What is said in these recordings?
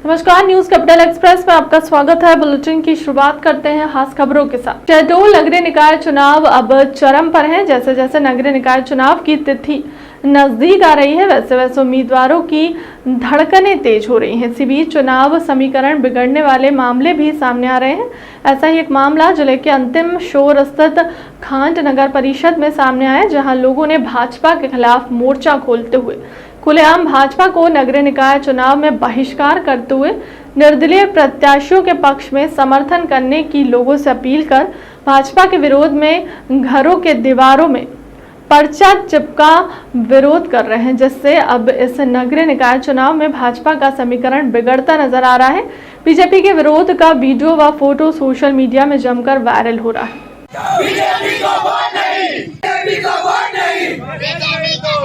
नमस्कार, news capital express में आपका स्वागत है। बुलेटिन की शुरुआत करते हैं खास खबरों के साथ। शहडोल नगरीय निकाय चुनाव अब चरम पर है। जैसे जैसे नगरीय निकाय चुनाव की तिथि नजदीक आ रही है, वैसे वैसे उम्मीदवारों की धड़कनें तेज हो रही हैं। इसी बीच चुनाव समीकरण बिगड़ने वाले मामले भी सामने आ रहे हैं। ऐसा ही एक मामला जिले के अंतिम शोर स्थित खांट नगर परिषद में सामने आया, जहां लोगों ने भाजपा के खिलाफ मोर्चा खोलते हुए खुलेआम भाजपा को नगरीय निकाय चुनाव में बहिष्कार करते हुए निर्दलीय प्रत्याशियों के पक्ष में समर्थन करने की लोगों से अपील कर भाजपा के विरोध में घरों के दीवारों में पर्चा चिपका विरोध कर रहे हैं, जिससे अब इस नगरीय निकाय चुनाव में भाजपा का समीकरण बिगड़ता नजर आ रहा है। बीजेपी के विरोध का वीडियो व फोटो सोशल मीडिया में जमकर वायरल हो रहा है। बीजेपी को वोट नहीं, बीजेपी को वोट नहीं,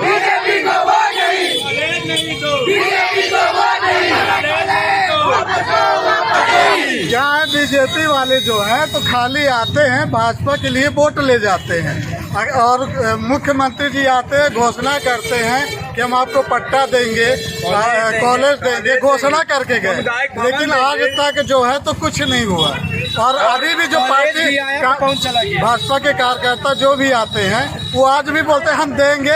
बीजेपी को वोट नहीं, बीजेपी को वोट नहीं। क्या है, बीजेपी वाले जो हैं तो खाली आते हैं, भाजपा के लिए वोट ले जाते हैं और मुख्यमंत्री जी आते हैं, घोषणा करते हैं कि हम आपको पट्टा देंगे, कॉलेज देंगे, घोषणा करके गए, लेकिन आज तक जो है तो कुछ नहीं हुआ। और अभी भी जो पार्टी भाजपा के कार्यकर्ता जो भी आते हैं वो आज भी बोलते हैं हम देंगे,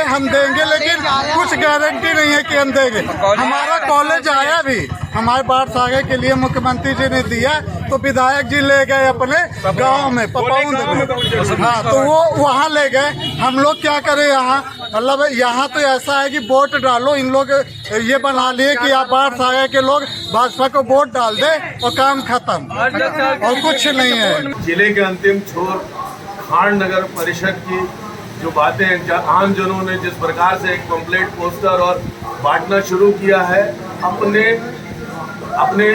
लेकिन कुछ गारंटी नहीं है कि हम देंगे। हमारा कॉलेज आया भी, हमारे बाढ़ सागे के लिए मुख्यमंत्री जी ने दिया तो विधायक जी ले गए अपने गांव में, पपाउंद में। हाँ, तो वो वहाँ ले गए। हम लोग क्या करें यहाँ, मतलब यहाँ तो ऐसा है कि वोट डालो, इन लोग ये बना लिए कि आप बाढ़ सागे के लोग भाजपा को वोट डाल दे और काम खत्म, और कुछ नहीं है। जिले के अंतिम छोर खांड नगर परिषद की जो बातें आम जनों ने जिस प्रकार से एक पंपलेट पोस्टर और बांटना शुरू किया है अपने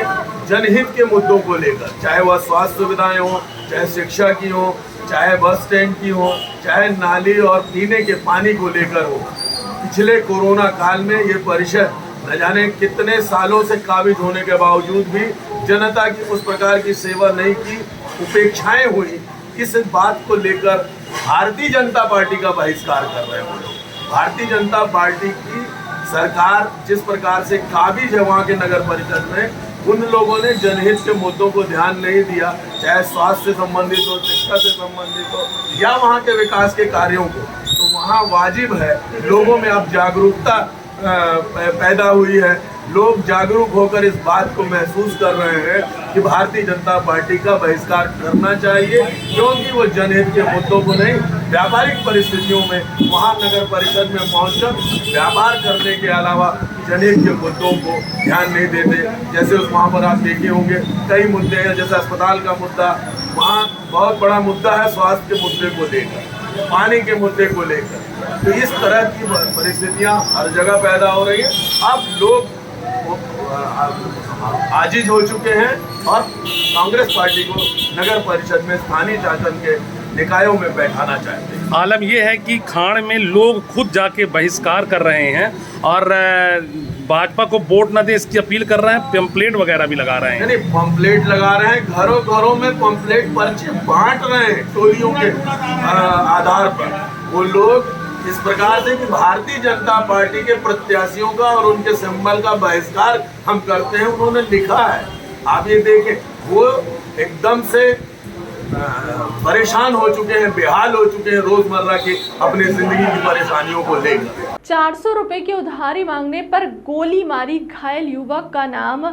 जनहित के मुद्दों को लेकर, चाहे वह स्वास्थ्य सुविधाएं हो, चाहे शिक्षा की हो, चाहे बस स्टैंड की हो, चाहे नाली और पीने के पानी को लेकर हो। पिछले कोरोना काल में ये परिषद न जाने कितने सालों से काबिज होने के बावजूद भी जनता की उस प्रकार की सेवा नहीं की, उपेक्षाएं हुई। इस बात को लेकर भारतीय जनता पार्टी का बहिष्कार कर रहे हैं वो लोग। भारतीय जनता पार्टी की सरकार जिस प्रकार से काबिज है वहाँ के नगर परिषद में, उन लोगों ने जनहित के मुद्दों को ध्यान नहीं दिया, चाहे स्वास्थ्य से संबंधित हो, शिक्षा से संबंधित हो, या वहाँ के विकास के कार्यों को। तो वहाँ वाजिब है, लोगों में अब जागरूकता पैदा हुई है, लोग जागरूक होकर इस बात को महसूस कर रहे हैं कि भारतीय जनता पार्टी का बहिष्कार करना चाहिए, क्योंकि वो जनहित के मुद्दों को नहीं, व्यापारिक परिस्थितियों में वहाँ नगर परिषद में पहुंचकर व्यापार करने के अलावा जनहित के मुद्दों को ध्यान नहीं देते। जैसे उस वहाँ पर आप देखे होंगे कई मुद्दे हैं, जैसे अस्पताल का मुद्दा, वहाँ बहुत बड़ा मुद्दा है स्वास्थ्य के मुद्दे को लेकर, पानी के मुद्दे को लेकर। तो इस तरह की परिस्थितियाँ हर जगह पैदा हो रही है। अब लोग आजिज हो चुके हैं और कांग्रेस पार्टी को नगर परिषद में स्थानीय शासन के निकायों में बैठाना चाहते हैं। आलम यह है कि खांड में लोग खुद जाके बहिष्कार कर रहे हैं और भाजपा को वोट न दे इसकी अपील कर रहे हैं, पंपलेट वगैरह भी लगा रहे हैं। नहीं, पंपलेट लगा रहे हैं, घरों घरों में पंपलेट पर्चे बांट रहे हैं टोलियों के आधार पर। वो लोग इस प्रकार से कि भारतीय जनता पार्टी के प्रत्याशियों का और उनके सिंबल का बहिष्कार हम करते हैं, उन्होंने लिखा है। आप ये देखें, वो एकदम से परेशान हो चुके हैं, बेहाल हो चुके हैं रोजमर्रा की अपनी जिंदगी की परेशानियों को लेकर। 400 रुपए की उधारी मांगने पर गोली मारी घायल युवक का नाम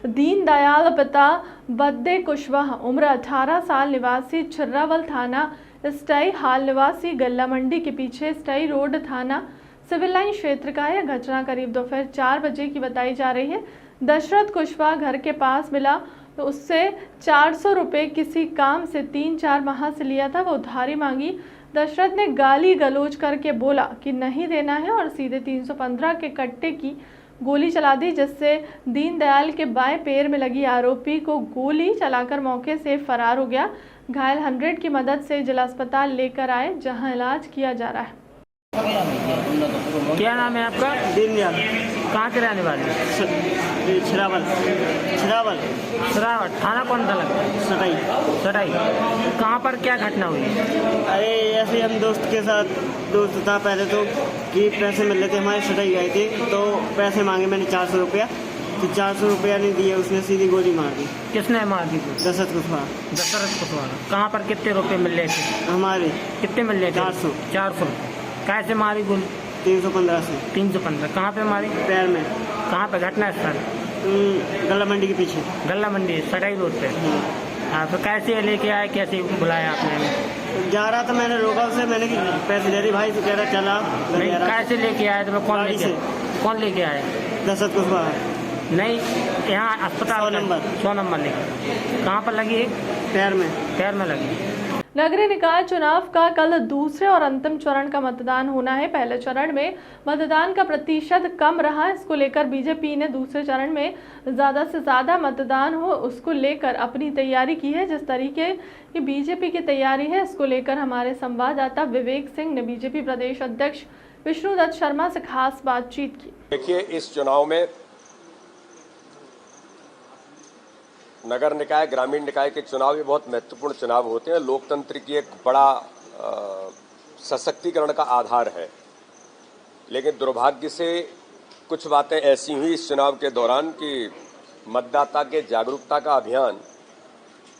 दीनदयाल, पिता बद्दे कुशवाहा, उम्र 18 साल, निवासी छिर्रावल थाना स्टाई, हाल निवासी गल्ला मंडी के पीछे स्टाई रोड थाना सिविल लाइन क्षेत्र का है। घटना करीब दोपहर 4 बजे की बताई जा रही है। दशरथ कुशवाहा घर के पास मिला तो उससे 400 रुपये किसी काम से 3-4 माह से लिया था, वो उधारी मांगी। दशरथ ने गाली गलौज करके बोला कि नहीं देना है और सीधे 315 के कट्टे की गोली चला दी, जिससे दीनदयाल के बाएं पैर में लगी आरोपी को गोली चलाकर मौके से फरार हो गया। घायल 100 की मदद से जिला अस्पताल लेकर आए, जहां इलाज किया जा रहा है। क्या नाम है आपका? दीनदयाल। कहाँ के रहने वाले? छिरावल। सरावट। थाना कौन सा लगता है? सटाई। कहाँ पर क्या घटना हुई? अरे ऐसे हम दोस्त के साथ, दोस्त था पहले तो कि पैसे मिल रहे थे हमारे, सटाई गए थे तो पैसे मांगे मैंने 400 रुपया, तो 400 रुपया नहीं दिया, उसने सीधी गोली मार दी। किसने मार दी थी? दशरथ कुशवाहा। दशरथ कुशवाहा। कहाँ पर कितने रुपए मिल रहे थे? हमारे कितने मिल रहे थे? 400। 400। कैसे मारी गोली? 315 से। 315। कहाँ पे मारी? पैर में। कहाँ पे घटना स्थल? गला मंडी के पीछे। गल्ला मंडी सटाई रोड पे। हाँ, तो कैसे लेके आए, कैसे बुलाया आपने? जा रहा था, मैंने रोका उसे, मैंने पैसे दे दी भाई, तो कह रहा चला। नहीं, कैसे लेके आए? तो कौन गाड़ी लेके कौन लेके आए? दशरथ कुशवाहा। नहीं, यहाँ अस्पताल 100 नंबर। 100 नंबर लेके। कहाँ पर लगी? पैर में। पैर में लगी। नगरीय निकाय चुनाव का कल दूसरे और अंतिम चरण का मतदान होना है। पहले चरण में मतदान का प्रतिशत कम रहा, इसको लेकर बीजेपी ने दूसरे चरण में ज़्यादा से ज़्यादा मतदान हो उसको लेकर अपनी तैयारी की है। जिस तरीके की बीजेपी की तैयारी है, इसको लेकर हमारे संवाददाता विवेक सिंह ने बीजेपी प्रदेश अध्यक्ष विष्णुदत्त शर्मा से खास बातचीत की। देखिए, इस चुनाव में नगर निकाय, ग्रामीण निकाय के चुनाव ये बहुत महत्वपूर्ण चुनाव होते हैं। लोकतंत्र की एक बड़ा सशक्तिकरण का आधार है। लेकिन दुर्भाग्य से कुछ बातें ऐसी हुई इस चुनाव के दौरान कि मतदाता के जागरूकता का अभियान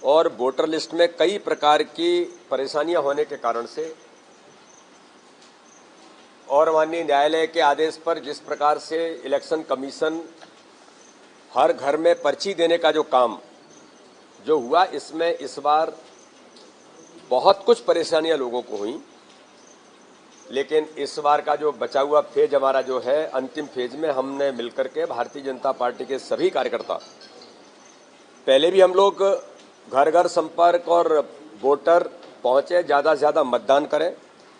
और वोटर लिस्ट में कई प्रकार की परेशानियां होने के कारण से और माननीय न्यायालय के आदेश पर जिस प्रकार से इलेक्शन कमीशन हर घर में पर्ची देने का जो काम जो हुआ, इसमें इस बार बहुत कुछ परेशानियां लोगों को हुई। लेकिन इस बार का जो बचा हुआ फेज हमारा जो है, अंतिम फेज में हमने मिलकर के भारतीय जनता पार्टी के सभी कार्यकर्ता, पहले भी हम लोग घर घर संपर्क और वोटर पहुंचे, ज़्यादा से ज़्यादा मतदान करें,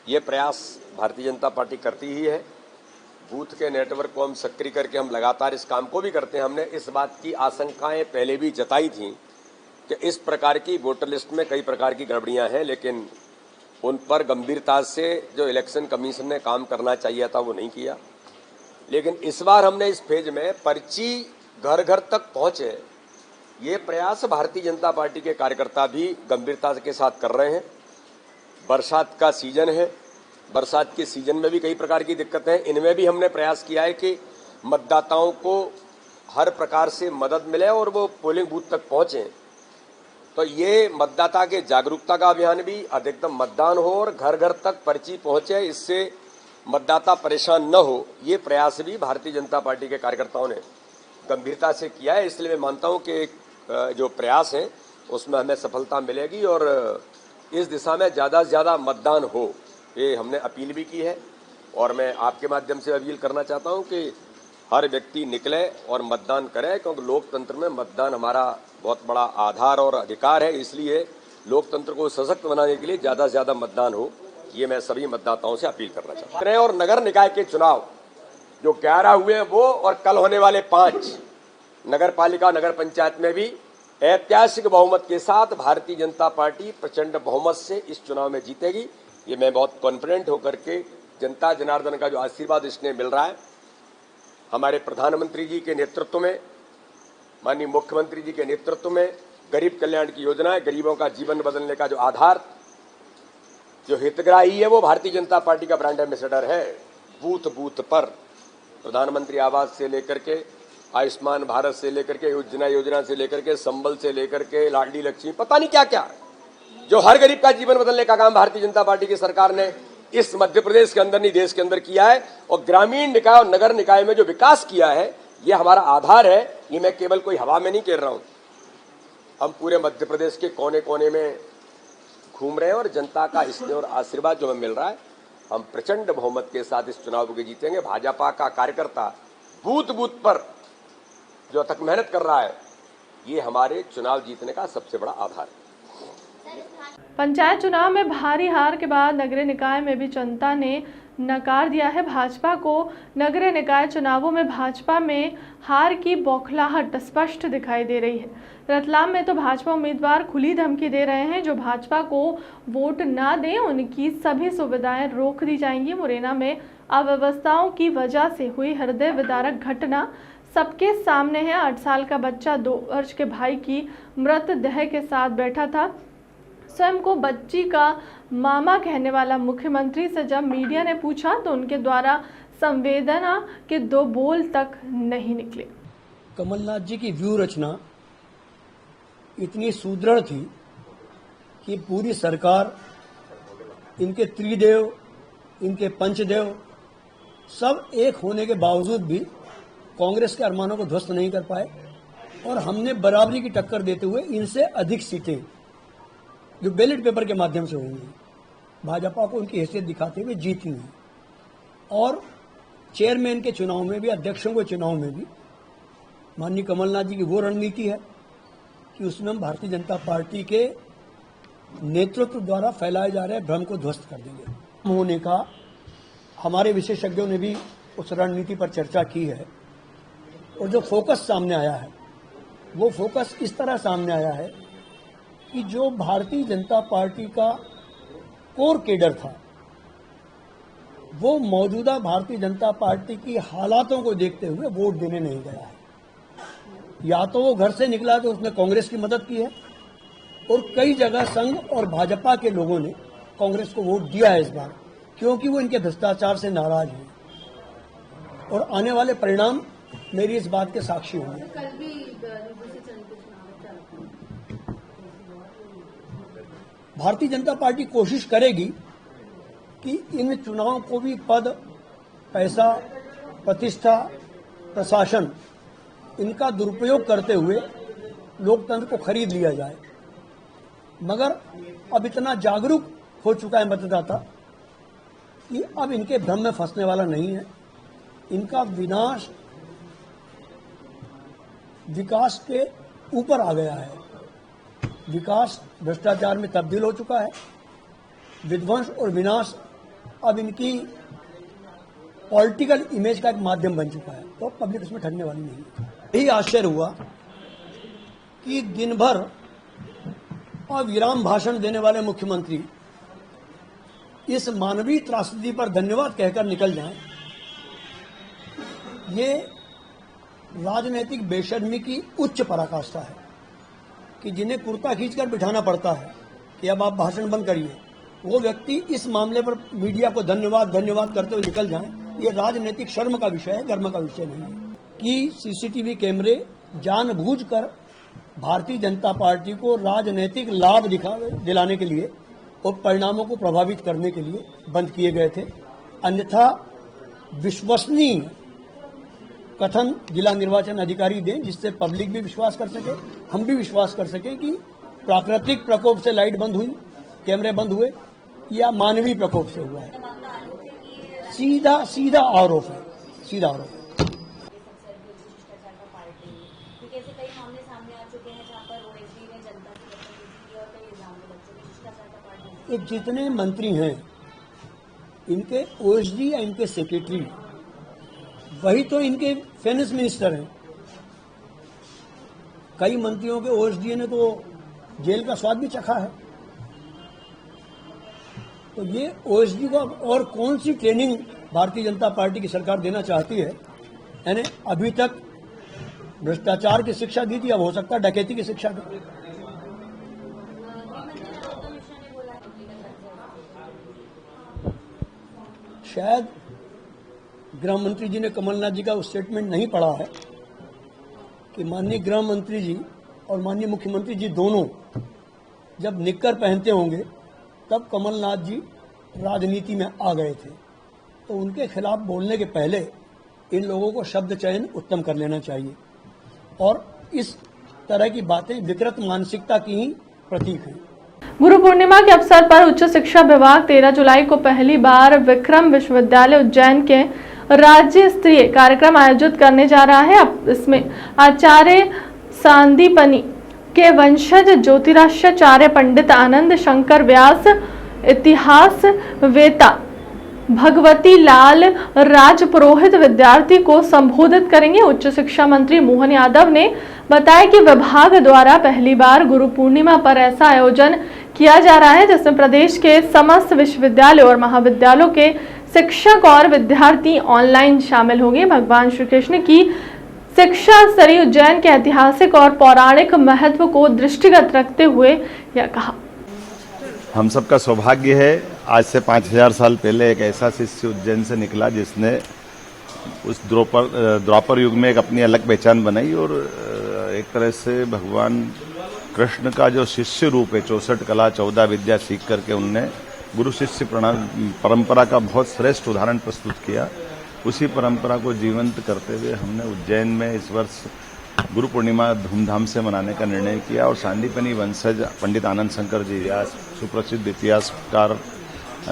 ये प्रयास भारतीय जनता पार्टी करती ही है। बूथ के नेटवर्क को हम सक्रिय करके हम लगातार इस काम को भी करते हैं। हमने इस बात की आशंकाएं पहले भी जताई थी कि इस प्रकार की वोटर लिस्ट में कई प्रकार की गड़बड़ियां हैं, लेकिन उन पर गंभीरता से जो इलेक्शन कमीशन ने काम करना चाहिए था वो नहीं किया। लेकिन इस बार हमने इस फेज में पर्ची घर घर तक पहुंचे, ये प्रयास भारतीय जनता पार्टी के कार्यकर्ता भी गंभीरता के साथ कर रहे हैं। बरसात का सीजन है, बरसात के सीजन में भी कई प्रकार की दिक्कतें हैं। इनमें भी हमने प्रयास किया है कि मतदाताओं को हर प्रकार से मदद मिले और वो पोलिंग बूथ तक पहुंचे। तो ये मतदाता के जागरूकता का अभियान भी, अधिकतम मतदान हो और घर घर तक पर्ची पहुंचे, इससे मतदाता परेशान न हो, ये प्रयास भी भारतीय जनता पार्टी के कार्यकर्ताओं ने गंभीरता से किया है। इसलिए मैं मानता हूं कि जो प्रयास है उसमें हमें सफलता मिलेगी और इस दिशा में ज़्यादा से ज़्यादा मतदान हो, ये हमने अपील भी की है। और मैं आपके माध्यम से अपील करना चाहता हूं कि हर व्यक्ति निकले और मतदान करे, क्योंकि लोकतंत्र में मतदान हमारा बहुत बड़ा आधार और अधिकार है। इसलिए लोकतंत्र को सशक्त बनाने के लिए ज़्यादा से ज़्यादा मतदान हो, ये मैं सभी मतदाताओं से अपील करना चाहता हूँ। और नगर निकाय के चुनाव जो 11 हुए हैं वो, और कल होने वाले 5 नगर पालिका नगर पंचायत में भी ऐतिहासिक बहुमत के साथ भारतीय जनता पार्टी प्रचंड बहुमत से इस चुनाव में जीतेगी। ये मैं बहुत कॉन्फिडेंट होकर के, जनता जनार्दन का जो आशीर्वाद इसने मिल रहा है, हमारे प्रधानमंत्री जी के नेतृत्व में, माननीय मुख्यमंत्री जी के नेतृत्व में गरीब कल्याण की योजनाएं, गरीबों का जीवन बदलने का जो आधार, जो हितग्राही है, वो भारतीय जनता पार्टी का ब्रांड एम्बेसडर है। बूथ बूथ पर प्रधानमंत्री आवास से लेकर के, आयुष्मान भारत से लेकर के, योजना से लेकर के, संबल से लेकर के, लाडली लक्ष्मी, पता नहीं क्या क्या, जो हर गरीब का जीवन बदलने का काम भारतीय जनता पार्टी की सरकार ने इस मध्य प्रदेश के अंदर नहीं देश के अंदर किया है। और ग्रामीण निकाय और नगर निकाय में जो विकास किया है, ये हमारा आधार है। ये मैं केवल कोई हवा में नहीं कह रहा हूं, हम पूरे मध्य प्रदेश के कोने कोने में घूम रहे हैं और जनता का स्नेह और आशीर्वाद जो हमें मिल रहा है, हम प्रचंड बहुमत के साथ इस चुनाव को जीतेंगे। भाजपा का कार्यकर्ता बूथ बूथ पर जो तक मेहनत कर रहा है, ये हमारे चुनाव जीतने का सबसे बड़ा आधार है। पंचायत चुनाव में भारी हार के बाद नगरीय निकाय में भी जनता ने नकार दिया है भाजपा को। नगरीय निकाय चुनावों में भाजपा में हार की बौखलाहट स्पष्ट दिखाई दे रही है। रतलाम में तो भाजपा उम्मीदवार खुली धमकी दे रहे हैं, जो भाजपा को वोट ना दें उनकी सभी सुविधाएं रोक दी जाएंगी। मुरैना में अव्यवस्थाओं की वजह से हुई हृदय विदारक घटना सबके सामने है। 8 साल का बच्चा 2 वर्ष के भाई की मृतदेह के साथ बैठा था। स्वयं को बच्ची का मामा कहने वाला मुख्यमंत्री से जब मीडिया ने पूछा तो उनके द्वारा संवेदना के 2 बोल तक नहीं निकले। कमलनाथ जी की व्यू रचना इतनी सुदृढ़ थी कि पूरी सरकार, इनके त्रिदेव, इनके पंचदेव सब एक होने के बावजूद भी कांग्रेस के अरमानों को ध्वस्त नहीं कर पाए और हमने बराबरी की टक्कर देते हुए इनसे अधिक सीटें जो बैलेट पेपर के माध्यम से होंगी भाजपा को उनकी हैसियत दिखाते हुए जीती हैं। और चेयरमैन के चुनाव में भी, अध्यक्षों के चुनाव में भी माननीय कमलनाथ जी की वो रणनीति है कि उसमें हम भारतीय जनता पार्टी के नेतृत्व द्वारा फैलाए जा रहे भ्रम को ध्वस्त कर देंगे। होने का हमारे विशेषज्ञों ने भी उस रणनीति पर चर्चा की है और जो फोकस सामने आया है वो फोकस इस तरह सामने आया है कि जो भारतीय जनता पार्टी का कोर केडर था वो मौजूदा भारतीय जनता पार्टी की हालातों को देखते हुए वोट देने नहीं गया है। या तो वो घर से निकला तो उसने कांग्रेस की मदद की है और कई जगह संघ और भाजपा के लोगों ने कांग्रेस को वोट दिया है इस बार, क्योंकि वो इनके भ्रष्टाचार से नाराज हैं और आने वाले परिणाम मेरी इस बात के साक्षी होंगे। भारतीय जनता पार्टी कोशिश करेगी कि इन चुनावों को भी पद, पैसा, प्रतिष्ठा, प्रशासन इनका दुरुपयोग करते हुए लोकतंत्र को खरीद लिया जाए। मगर अब इतना जागरूक हो चुका है मतदाता कि अब इनके भ्रम में फंसने वाला नहीं है। इनका विनाश विकास के ऊपर आ गया है। विकास भ्रष्टाचार में तब्दील हो चुका है। विध्वंस और विनाश अब इनकी पॉलिटिकल इमेज का एक माध्यम बन चुका है, तो पब्लिक उसमें ठगने वाली नहीं है। यही आश्चर्य हुआ कि दिन भर अविराम भाषण देने वाले मुख्यमंत्री इस मानवीय त्रासदी पर धन्यवाद कहकर निकल जाएं। ये राजनीतिक बेशर्मी की उच्च पराकाष्ठा है कि जिन्हें कुर्ता खींचकर बिठाना पड़ता है कि अब आप भाषण बंद करिए, वो व्यक्ति इस मामले पर मीडिया को धन्यवाद करते हुए निकल जाएं। ये राजनीतिक शर्म का विषय है, गर्व का विषय नहीं है। कि सीसीटीवी कैमरे जानबूझकर भारतीय जनता पार्टी को राजनीतिक लाभ दिलाने के लिए और परिणामों को प्रभावित करने के लिए बंद किए गए थे। अन्यथा विश्वसनीय कथन जिला निर्वाचन अधिकारी दें जिससे पब्लिक भी विश्वास कर सके, हम भी विश्वास कर सके कि प्राकृतिक प्रकोप से लाइट बंद हुई, कैमरे बंद हुए या मानवीय प्रकोप से हुआ है। सीधा आरोप है, सीधा आरोप है। ये जितने मंत्री हैं इनके ओएसडी या इनके सेक्रेटरी वही तो इनके फाइनेंस मिनिस्टर हैं। कई मंत्रियों के ओएसडी ने तो जेल का स्वाद भी चखा है। तो ये ओएसडी को और कौन सी ट्रेनिंग भारतीय जनता पार्टी की सरकार देना चाहती है? यानी अभी तक भ्रष्टाचार की शिक्षा दी थी, अब हो सकता है डकैती की शिक्षा दी। शायद गृह मंत्री जी ने कमलनाथ जी का स्टेटमेंट नहीं पढ़ा है कि माननीय गृह मंत्री जी और माननीय मुख्यमंत्री जी दोनों जब निक्कर पहनते होंगे तब कमलनाथ जी राजनीति में आ गए थे। तो उनके खिलाफ बोलने के पहले इन लोगों को शब्द चयन उत्तम कर लेना चाहिए और इस तरह की बातें विकृत मानसिकता की ही प्रतीक हैं। गुरु पूर्णिमा के अवसर पर उच्च शिक्षा विभाग 13 जुलाई को पहली बार विक्रम विश्वविद्यालय उज्जैन के राज्य स्तरीय कार्यक्रम आयोजित करने जा रहा है। अब इसमें आचार्य सांदीपनी के वंशज ज्योतिराष्ट्राचार्य पंडित आनंद शंकर व्यास, इतिहास वेता भगवती लाल राजपुरोहित विद्यार्थी को संबोधित करेंगे। उच्च शिक्षा मंत्री मोहन यादव ने बताया कि विभाग द्वारा पहली बार गुरु पूर्णिमा पर ऐसा आयोजन किया जा रहा है जिसमें प्रदेश के समस्त विश्वविद्यालयों और महाविद्यालयों के शिक्षक और विद्यार्थी ऑनलाइन शामिल होंगे। भगवान श्री कृष्ण की शिक्षा स्तरीय उज्जैन के ऐतिहासिक और पौराणिक महत्व को दृष्टिगत रखते हुए यह कहा। हम सबका सौभाग्य है, आज से 5000 साल पहले एक ऐसा शिष्य उज्जैन से निकला जिसने उस द्वापर युग में एक अपनी अलग पहचान बनाई और एक तरह से भगवान कृष्ण का जो शिष्य रूप है 64 कला 14 विद्या सीख करके उनने गुरु शिष्य परंपरा का बहुत श्रेष्ठ उदाहरण प्रस्तुत किया। उसी परंपरा को जीवंत करते हुए हमने उज्जैन में इस वर्ष गुरु पूर्णिमा धूमधाम से मनाने का निर्णय किया और सांदीपनी वंशज पंडित आनंद शंकर जी या सुप्रसिद्ध इतिहासकार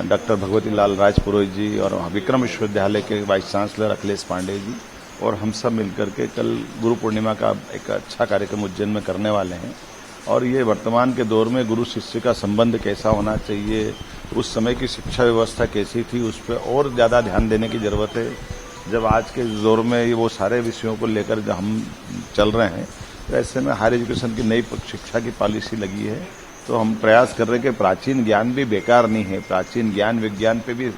डॉक्टर भगवती लाल राजपुरोहित जी और विक्रम विश्वविद्यालय के वाइस चांसलर अखिलेश पांडे जी और हम सब मिलकर के कल गुरु पूर्णिमा का एक अच्छा कार्यक्रम उज्जैन में करने वाले हैं। और ये वर्तमान के दौर में गुरु शिष्य का संबंध कैसा होना चाहिए, उस समय की शिक्षा व्यवस्था कैसी थी, उस पर और ज़्यादा ध्यान देने की ज़रूरत है। जब आज के दौर में वो सारे विषयों को लेकर जब हम चल रहे हैं तो ऐसे में हायर एजुकेशन की नई शिक्षा की पॉलिसी लगी है तो हम प्रयास कर रहे हैं कि प्राचीन ज्ञान भी बेकार नहीं है, प्राचीन ज्ञान विज्ञान पे भी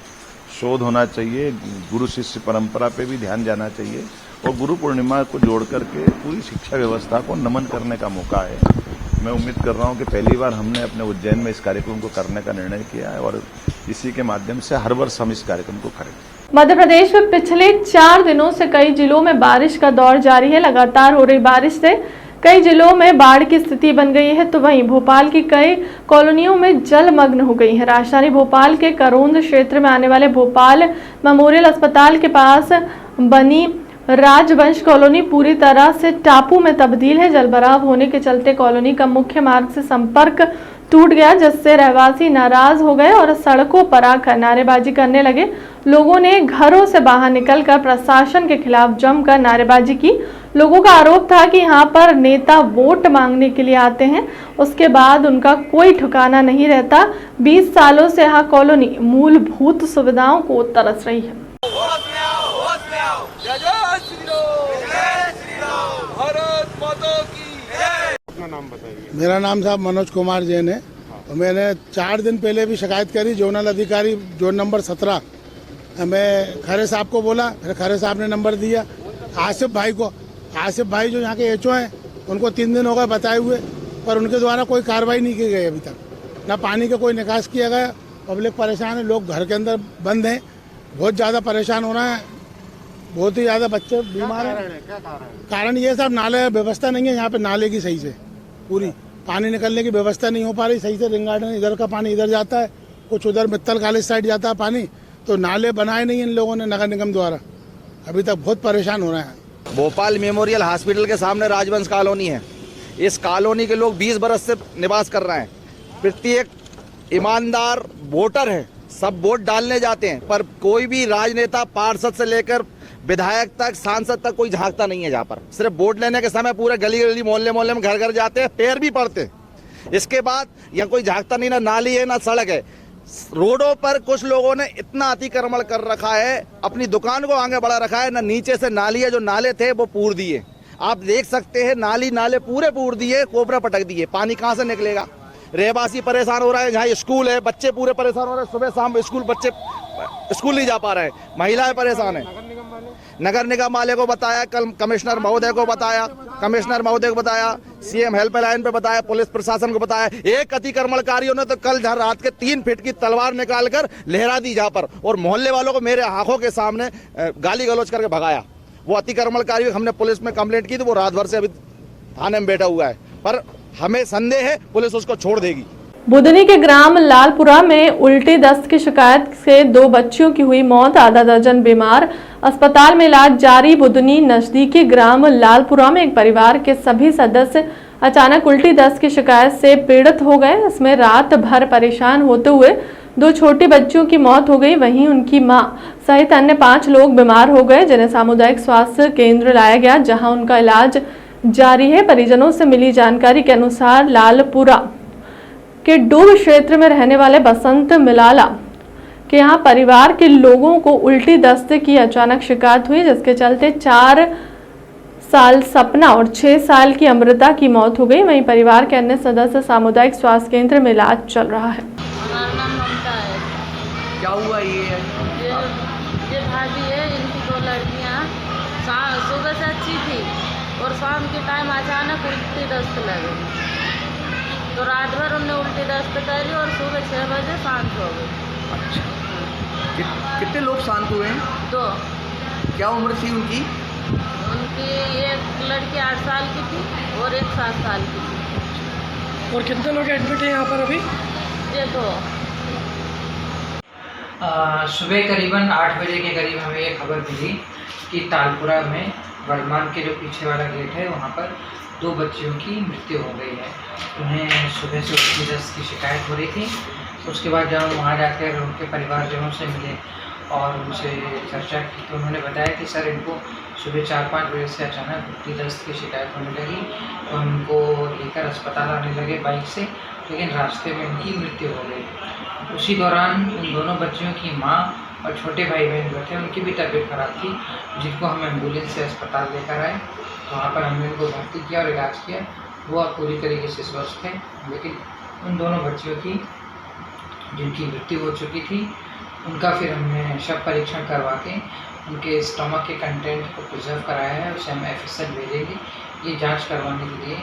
शोध होना चाहिए, गुरु शिष्य परंपरा पे भी ध्यान जाना चाहिए और गुरु पूर्णिमा को जोड़ करके पूरी शिक्षा व्यवस्था को नमन करने का मौका है। मैं उम्मीद कर रहा हूं कि पहली बार हमने अपने उज्जैन में इस कार्यक्रम को करने का निर्णय किया है और इसी के माध्यम से हर वर्ष हम इस कार्यक्रम को करेंगे। मध्य प्रदेश में पिछले 4 दिनों से कई जिलों में बारिश का दौर जारी है। लगातार हो रही बारिश से कई जिलों में बाढ़ की स्थिति बन गई है तो वहीं भोपाल की कई कॉलोनियों में जलमग्न हो गई है। राजधानी भोपाल के करोंद क्षेत्र में आने वाले भोपाल मेमोरियल अस्पताल के पास बनी राजवंश कॉलोनी पूरी तरह से टापू में तब्दील है। जलभराव होने के चलते कॉलोनी का मुख्य मार्ग से संपर्क टूट गया जिससे रहवासी नाराज हो गए और सड़कों पर आकर नारेबाजी करने लगे। लोगों ने घरों से बाहर निकलकर प्रशासन के खिलाफ जमकर नारेबाजी की। लोगों का आरोप था कि यहाँ पर नेता वोट मांगने के लिए आते हैं, उसके बाद उनका कोई ठिकाना नहीं रहता। 20 सालों से यहाँ कॉलोनी मूलभूत सुविधाओं को तरस रही है। मेरा नाम साहब मनोज कुमार जैन है और मैंने 4 दिन पहले भी शिकायत करी जोनल अधिकारी जोन नंबर 17 मैं खरे साहब को बोला, फिर खरे साहब ने नंबर दिया आसिफ भाई को। आसिफ भाई जो यहाँ के एचओ हैं उनको 3 दिन हो गए बताए हुए पर उनके द्वारा कोई कार्रवाई नहीं की गई अभी तक, ना पानी का कोई निकास किया गया। पब्लिक परेशान है, लोग घर के अंदर बंद हैं, बहुत ज़्यादा परेशान हो रहे हैं, बहुत ही ज़्यादा बच्चे बीमार हैं। कारण ये साहब नाले व्यवस्था नहीं है यहाँ पे, नाले की सही से पूरी पानी निकलने की व्यवस्था नहीं हो पा रही सही से। रिंग गार्डन इधर का पानी इधर जाता है, कुछ उधर मित्तल कॉलेज साइड जाता है पानी, तो नाले बनाए नहीं इन लोगों ने नगर निगम द्वारा। अभी तक बहुत परेशान हो रहे हैं। भोपाल मेमोरियल हॉस्पिटल के सामने राजवंश कॉलोनी है। इस कॉलोनी के लोग 20 बरस से निवास कर रहे हैं। प्रत्येक ईमानदार वोटर है, सब वोट डालने जाते हैं पर कोई भी राजनेता पार्षद से लेकर विधायक तक सांसद तक कोई झांकता नहीं है। जहाँ पर सिर्फ वोट लेने के समय पूरे गली गली मोहल्ले मोहल्ले में घर घर जाते हैं, पैर भी पड़ते हैं। इसके बाद यहाँ कोई झांकता नहीं, ना नाली है ना सड़क है। रोडों पर कुछ लोगों ने इतना अतिक्रमण कर रखा है, अपनी दुकान को आगे बढ़ा रखा है, ना नीचे से नाली है, जो नाले थे वो पूर दिए। आप देख सकते हैं नाले पूरे पूर दिए, कोबरा पटक दिए, पानी कहाँ से निकलेगा। रहवासी परेशान हो रहा है, जहाँ स्कूल है बच्चे पूरे परेशान हो रहे हैं, सुबह शाम स्कूल बच्चे स्कूल नहीं जा पा रहे हैं, महिलाएं परेशान है। नगर निगम वाले को बताया, कल कमिश्नर महोदय को बताया, सीएम हेल्पलाइन पे बताया, पुलिस प्रशासन को बताया। एक अतिक्रमणकारियों ने तो कल रात के 3 फीट की तलवार निकालकर लहरा दी जहाँ पर, और मोहल्ले वालों को मेरे आंखों के सामने गाली गलौज करके भगाया। वो अतिक्रमणकारी हमने पुलिस में कंप्लेंट की थी, वो रात भर से अभी थाने में बैठा हुआ है, पर हमें संदेह है पुलिस उसको छोड़ देगी। बुधनी के ग्राम लालपुरा में उल्टी दस्त की शिकायत से 2 बच्चियों की हुई मौत, आधा दर्जन बीमार, अस्पताल में इलाज जारी। बुधनी नजदीकी ग्राम लालपुरा में एक परिवार के सभी सदस्य अचानक उल्टी दस्त की शिकायत से पीड़ित हो गए। इसमें रात भर परेशान होते हुए 2 छोटी बच्चियों की मौत हो गई। वहीं उनकी मां सहित अन्य 5 लोग बीमार हो गए, जिन्हें सामुदायिक स्वास्थ्य केंद्र लाया गया, जहां उनका इलाज जारी है। परिजनों से मिली जानकारी के अनुसार लालपुरा के डूब क्षेत्र में रहने वाले बसंत मिलाला के यहाँ परिवार के लोगों को उल्टी दस्त की अचानक शिकायत हुई, जिसके चलते 4 साल सपना और 6 साल की अमृता की मौत हो गई। वहीं परिवार के अन्य सदस्य सामुदायिक स्वास्थ्य केंद्र में इलाज चल रहा है। हमारा नाम ममता है। क्या हुआ ये भाभी है, इनकी 2 लड़कियाँ सुबह से अच्छी थी और शाम के टाइम अचानक उल्टी दस्त लगी, तो रात भर उनने उल्टी दस्त करी और सुबह 6 बजे शांत हो गई। अच्छा, कितने लोग शांत हुए हैं? 2। क्या उम्र थी उनकी? उनकी एक लड़की 8 साल की थी और एक 7 साल की थी। और कितने लोग एडमिट हैं यहाँ पर अभी? ये दो। सुबह करीबन 8 बजे के करीब हमें ये खबर मिली कि तालपुरा में वर्धमान के जो पीछे वाला गेट है वहाँ पर 2 बच्चियों की मृत्यु हो गई है। उन्हें सुबह से उल्टी दस्त की शिकायत हो रही थी। उसके बाद जब हम वहाँ जाकर उनके परिवारजनों से मिले और उनसे चर्चा की तो उन्होंने बताया कि सर इनको सुबह 4-5 बजे से अचानक उल्टी दस्त की शिकायत होने लगी, तो हम उनको लेकर अस्पताल आने लगे बाइक से, लेकिन रास्ते में उनकी मृत्यु हो गई। उसी दौरान उन दोनों बच्चियों की माँ और छोटे भाई बहन जो थे उनकी भी तबीयत खराब थी, जिनको हम एम्बुलेंस से अस्पताल लेकर आए। वहाँ पर हमने उनको भर्ती किया और इलाज किया। वो अब पूरी तरीके से स्वस्थ थे, लेकिन उन दोनों बच्चियों की जिनकी मृत्यु हो चुकी थी उनका फिर हमने शव परीक्षण करवा के उनके स्टमक के कंटेंट को प्रिजर्व कराया है। उसे हम FSL भेजेंगे ये जांच करवाने के लिए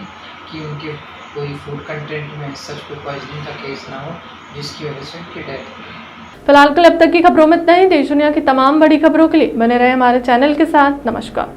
कि उनके कोई फूड कंटेंट में सच कोई पॉइजनिंग का केस ना हो जिसकी वजह से उनकी डेथ हो। फिलहाल कल अब तक की खबरों में इतना ही। देश दुनिया की तमाम बड़ी खबरों के लिए बने रहे हमारे चैनल के साथ। नमस्कार।